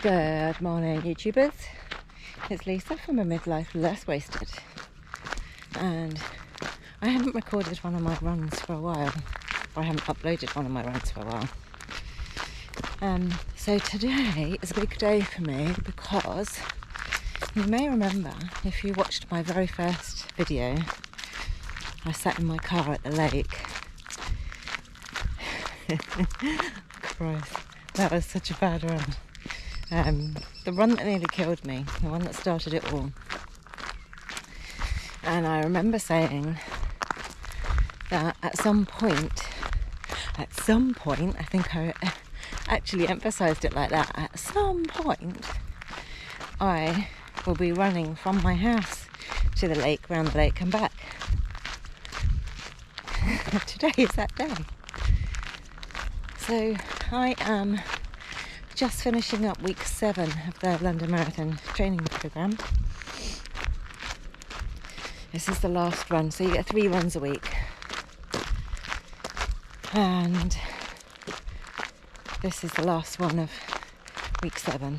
Good morning, YouTubers. It's Lisa from A Midlife Less Wasted, and I haven't recorded one of my runs for a while, or I haven't uploaded one of my runs for a while. So today is a big day for me because you may remember, if you watched my very first video, I sat in my car at the lake. Christ, that was such a bad run. The run that nearly killed me, the one that started it all. And I remember saying that at some point, I think I actually emphasised it like that, at some point, I will be running from my house to the lake, round the lake and back. Today is that day. So I am just finishing up week 7 of the London Marathon training programme. This is the last run, so you get 3 runs a week. And this is the last one of week 7.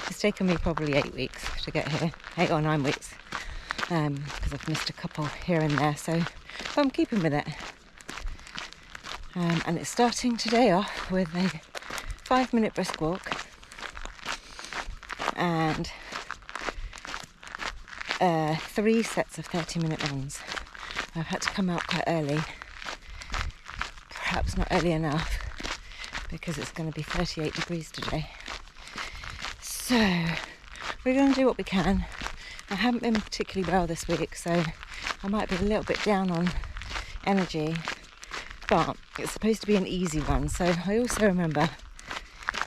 It's taken me probably 8 weeks to get here, 8 or 9 weeks, because I've missed a couple here and there, so I'm keeping with it. And it's starting today off with a 5-minute brisk walk and 3 sets of 30-minute runs. I've had to come out quite early, perhaps not early enough, because it's going to be 38 degrees today. So we're going to do what we can. I haven't been particularly well this week, so I might be a little bit down on energy, but it's supposed to be an easy run. So I also remember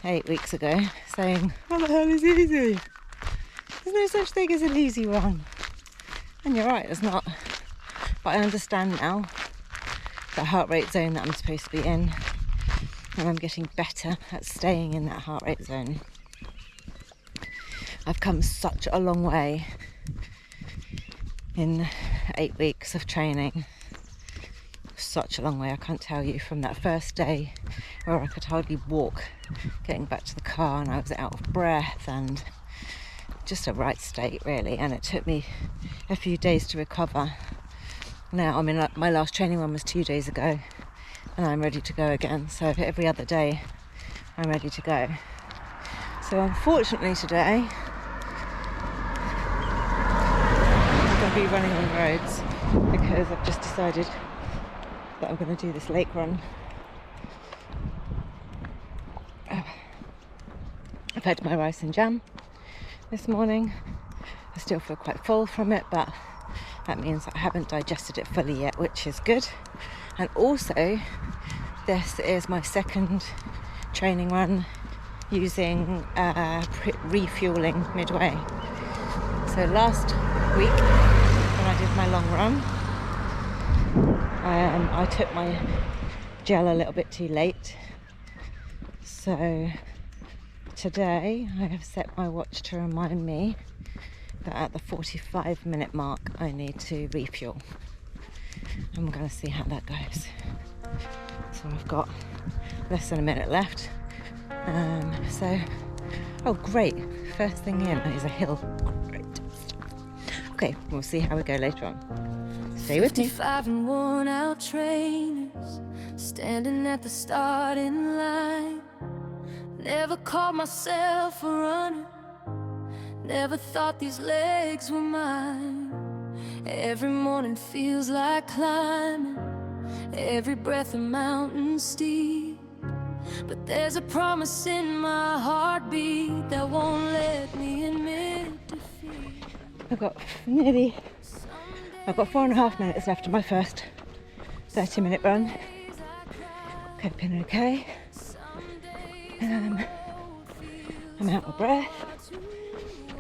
8 weeks ago saying, what the hell is easy? There's no such thing as an easy run. And you're right, there's not. But I understand now the heart rate zone that I'm supposed to be in, and I'm getting better at staying in that heart rate zone. I've come such a long way in 8 weeks of training. Such a long way. I can't tell you, from that first day where I could hardly walk, getting back to the car and I was out of breath and just a right state really, and it took me a few days to recover. Now, I mean, like, my last training run was 2 days ago and I'm ready to go again, so every other day I'm ready to go. So unfortunately today I'm going to be running on roads because I've just decided that I'm going to do this lake run. I've had my rice and jam this morning. I still feel quite full from it, but that means I haven't digested it fully yet, which is good. And also, this is my second training run using refueling midway. So last week when I did my long run, I took my gel a little bit too late, so today I have set my watch to remind me that at the 45-minute mark I need to refuel. I'm going to see how that goes. So I've got less than a minute left. Oh great, first thing in is a hill. Great. Okay, we'll see how we go later on. Stay with me. 55 and worn out trainers, standing at the starting line. Never called myself a runner, never thought these legs were mine. Every morning feels like climbing, every breath a mountain steep. But there's a promise in my heartbeat that won't let me admit defeat. I've got 4.5 minutes left of my first 30-minute run. Coping okay. I'm out of breath.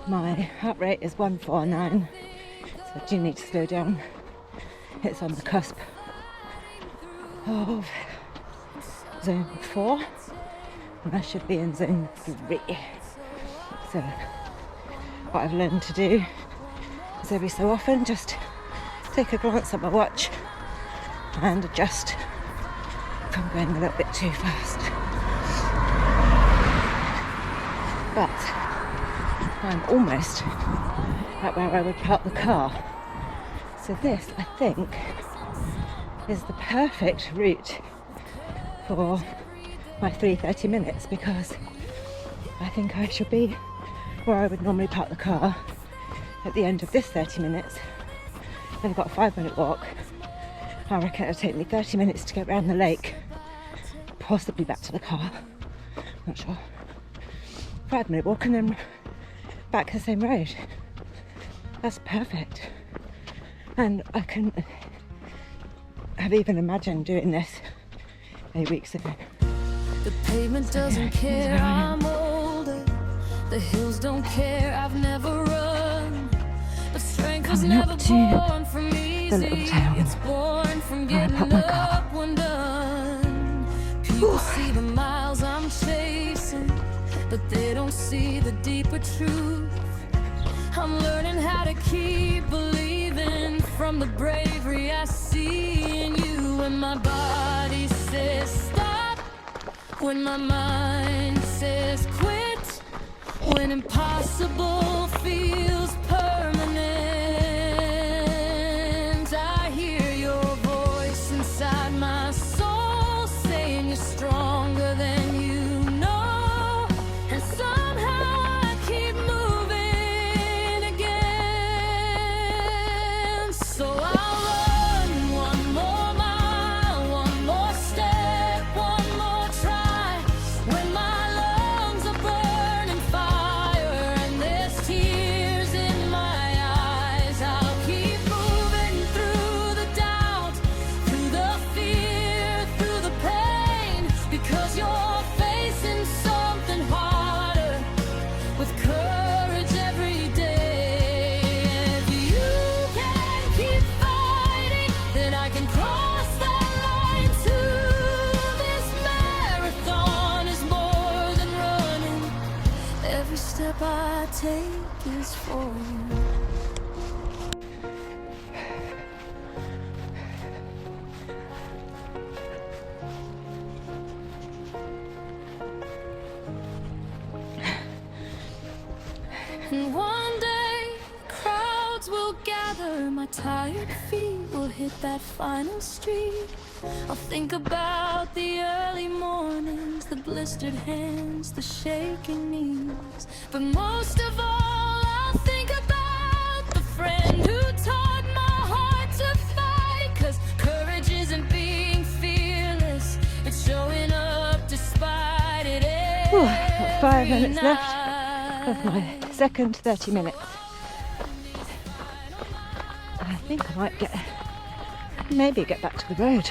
My heart rate is 149, so I do need to slow down. It's on the cusp of zone 4 and I should be in zone 3. So what I've learned to do is every so often just take a glance at my watch and adjust if I'm going a little bit too fast. but I'm almost at where I would park the car. So this, I think, is the perfect route for my 3:30 minutes, because I think I should be where I would normally park the car at the end of this 30 minutes. Then I've got a 5-minute walk. I reckon it'll take me 30 minutes to get around the lake, possibly back to the car, not sure. 5-minute walk and then back the same road. That's perfect. And I couldn't have even imagined doing this 8 weeks ago. The pavement doesn't care, I'm older. The hills don't care, I've never run. But strength was never born from easy. It's born from getting up when done. People see the miles I'm chasing, but they don't see the deeper truth. I'm learning how to keep believing from the bravery I see in you. When my body says stop, when my mind says quit, when impossible feels permanent, I hear your voice inside my soul saying you're stronger than you know. And somehow I keep moving again. So I'll run one more mile, one more step, one more try. When my lungs are burning fire and there's tears in my eyes, I'll keep moving through the doubt, through the fear, through the pain, because you're facing something harder with courage every day. If you can keep fighting, then I can cross that line too. This marathon is more than running. Every step I take is for you. And one day, crowds will gather, my tired feet will hit that final street. I'll think about the early mornings, the blistered hands, the shaking knees. But most of all, I'll think about the friend who taught my heart to fight. 'Cause courage isn't being fearless, it's showing up despite it. Got 5 minutes left of my second 30 minutes. And I think I might maybe get back to the road.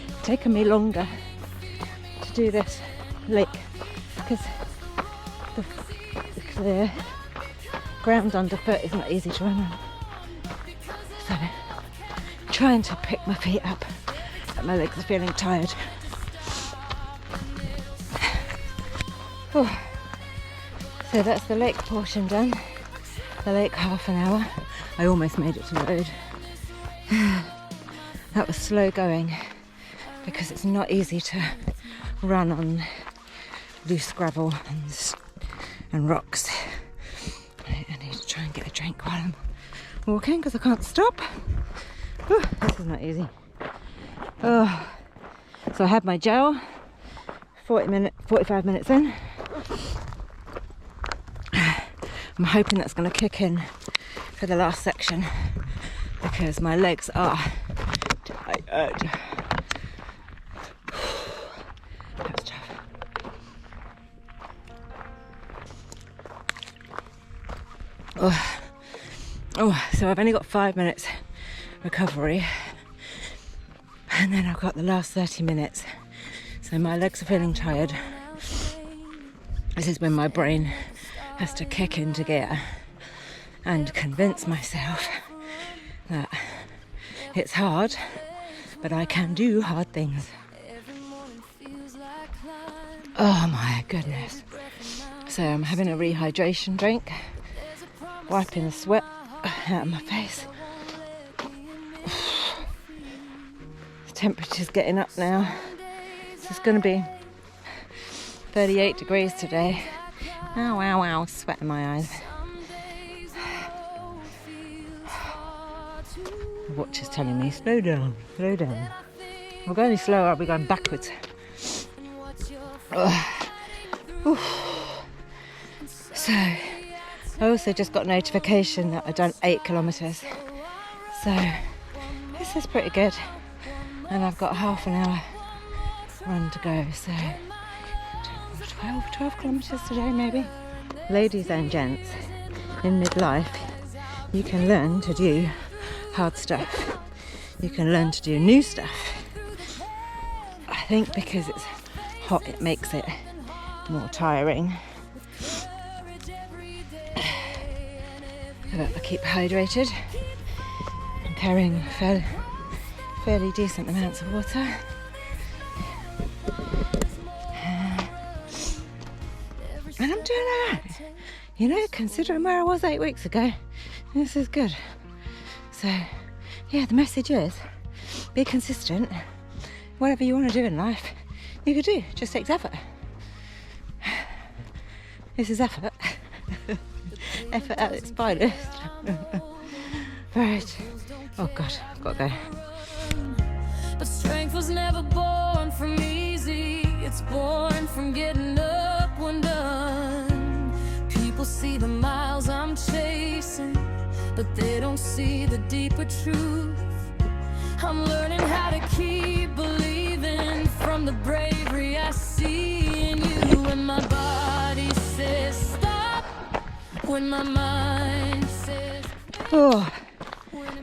It's taken me longer to do this lake because the ground underfoot is not easy to run on. So trying to pick my feet up, but my legs are feeling tired. So that's the lake portion done. The lake half an hour. I almost made it to the road. That was slow going because it's not easy to run on loose gravel and rocks. I need to try and get a drink while I'm walking because I can't stop. This is not easy. So I had my gel, 45 minutes in. I'm hoping that's going to kick in for the last section because my legs are tired. That's tough. So I've only got 5 minutes recovery and then I've got the last 30 minutes. So my legs are feeling tired. This is when my brain has to kick into gear and convince myself that it's hard, but I can do hard things. Oh my goodness. So I'm having a rehydration drink, wiping the sweat out of my face. The temperature's getting up now. So it's going to be 38 degrees today. Ow, ow, ow, sweat in my eyes. The watch is telling me, slow down, slow down. We're going any slower, I'll be going backwards. So, I also just got notification that I've done 8 kilometres. So, this is pretty good. And I've got half an hour run to go. So, 12 kilometres today maybe. Ladies and gents, in midlife, you can learn to do hard stuff. You can learn to do new stuff. I think because it's hot, it makes it more tiring. But I keep hydrated. I'm carrying fairly decent amounts of water. And I'm doing alright. You know, considering where I was 8 weeks ago, this is good. So, yeah, the message is be consistent. Whatever you want to do in life, you could do. Just takes effort. This is effort. Effort at its finest. Right. Oh God, I've got to go. But strength was never born from easy. It's born from getting up when done. People see the miles I'm chasing, but they don't see the deeper truth. I'm learning how to keep believing from the bravery I see in you. When my body says stop, when my mind says Oh,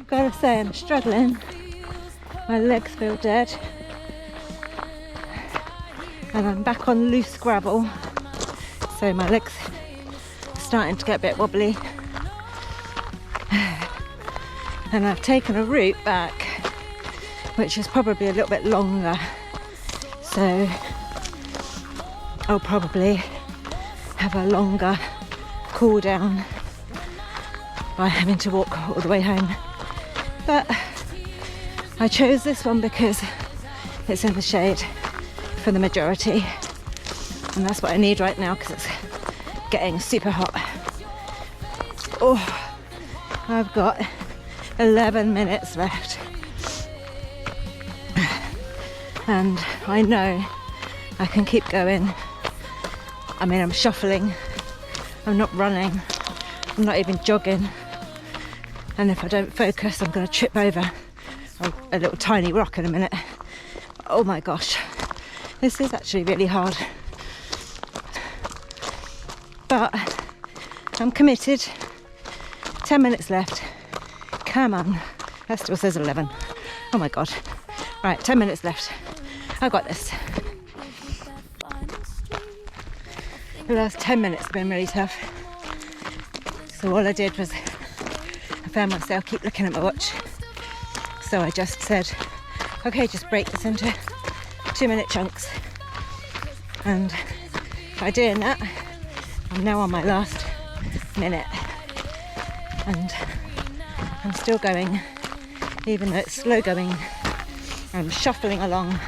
gotta say I'm struggling. My legs feel dead. And I'm back on loose gravel. So my legs are starting to get a bit wobbly. And I've taken a route back, which is probably a little bit longer. So I'll probably have a longer cool down by having to walk all the way home. But I chose this one because it's in the shade for the majority, and that's what I need right now because it's getting super hot. Oh, I've got 11 minutes left, and I know I can keep going. I mean, I'm shuffling, I'm not running, I'm not even jogging, and if I don't focus I'm going to trip over a little tiny rock in a minute. Oh my gosh, this is actually really hard, but I'm committed. 10 minutes left. Come on. That still says 11. Oh my god. Right, 10 minutes left. I got this. The last 10 minutes have been really tough. So all I did was I found myself keep looking at my watch. So I just said, okay, just break this into 2-minute chunks. And by doing that, I'm now on my last minute. And I'm still going, even though it's slow going. I'm shuffling along.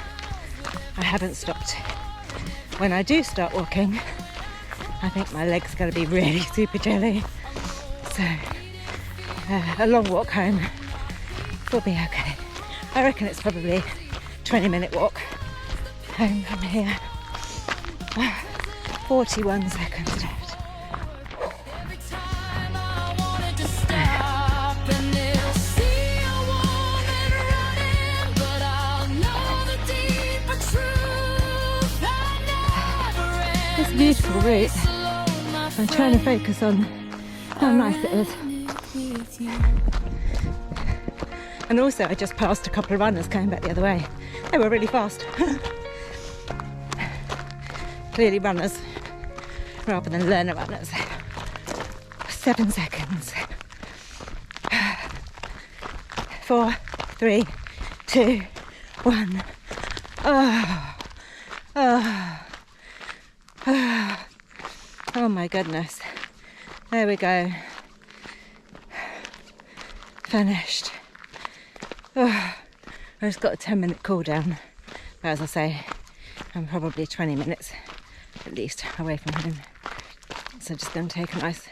I haven't stopped. When I do start walking, I think my legs are going to be really super jelly. So a long walk home will be okay. I reckon it's probably a 20-minute walk home from here. 41 seconds left. It's a beautiful route. I'm trying to focus on how nice it is. And also I just passed a couple of runners coming back the other way. They were really fast. Clearly runners rather than learner runners. 7 seconds. 4, 3, 2, 1. Oh my goodness. There we go. Finished. I just got a 10-minute cool down. But as I say, I'm probably 20 minutes at least away from home. So just going to take a nice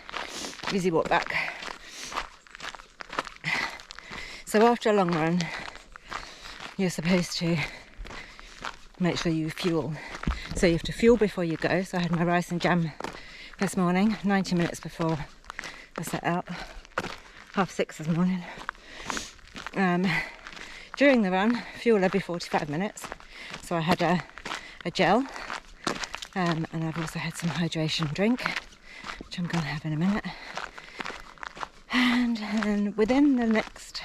easy walk back. So after a long run, you're supposed to make sure you fuel. So you have to fuel before you go. So I had my rice and jam this morning, 90 minutes before I set out, 6:30 this morning. During the run, fuel every 45 minutes. So I had a gel, and I've also had some hydration drink, which I'm going to have in a minute. And then within the next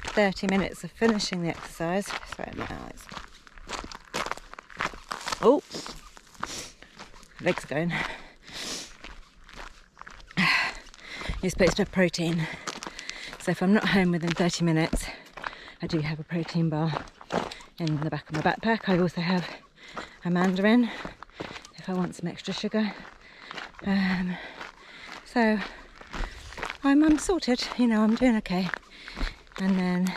30 minutes of finishing the exercise, sorry, my eyes. Oh, legs going. You're supposed to have protein. So if I'm not home within 30 minutes, I do have a protein bar in the back of my backpack. I also have a mandarin if I want some extra sugar. So I'm sorted, you know, I'm doing okay. And then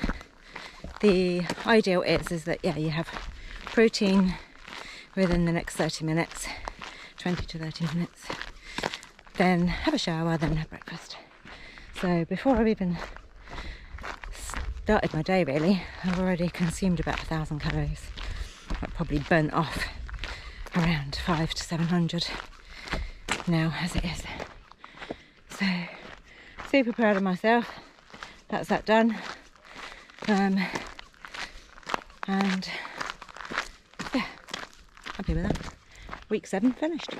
the ideal is that, yeah, you have protein within the next 30 minutes, 20 to 30 minutes. Then have a shower, then have breakfast. So before I've even started my day, really, I've already consumed about 1,000 calories. I've probably burnt off around 500 to 700 now as it is. So super proud of myself. That's that done. And yeah, happy with that. Week 7 finished.